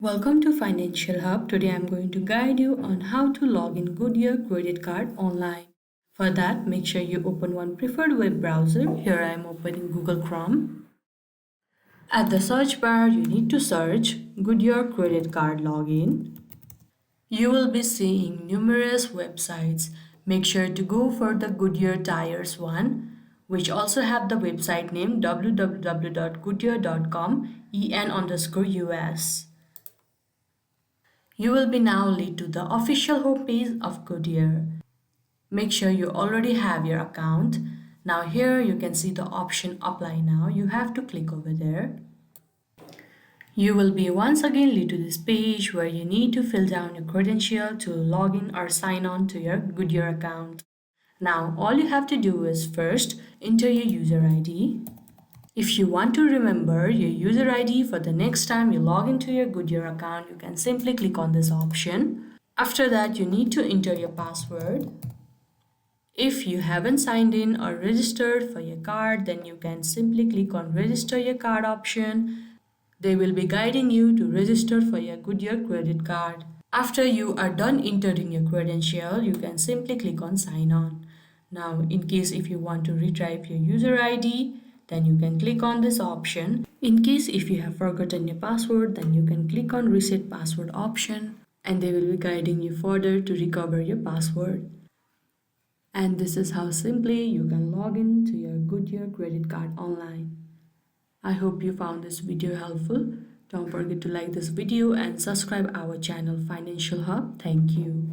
Welcome to Financial Hub. Today I'm going to guide you on how to log in Goodyear Credit Card online. For that, make sure you open one preferred web browser. Here I am opening Google Chrome. At the search bar, you need to search Goodyear Credit Card Login. You will be seeing numerous websites. Make sure to go for the Goodyear Tires one, which also have the website name www.goodyear.com en_us. You will be now lead to the official homepage of Goodyear. Make sure you already have your account. Now here you can see the option apply now. You have to click over there. You will be once again lead to this page where you need to fill down your credential to log in or sign on to your Goodyear account. Now all you have to do is first enter your user ID. If you want to remember your user ID for the next time you log into your Goodyear account, you can simply click on this option. After that, you need to enter your password. If you haven't signed in or registered for your card, then you can simply click on register your card option. They will be guiding you to register for your Goodyear credit card. After you are done entering your credential, you can simply click on sign on. Now, in case if you want to retrieve your user ID, then you can click on this option. In case if you have forgotten your password, then you can click on reset password option and they will be guiding you further to recover your password. And this is how simply you can log in to your Goodyear credit card online. I hope you found this video helpful. Don't forget to like this video and subscribe our channel Financial Hub. Thank you.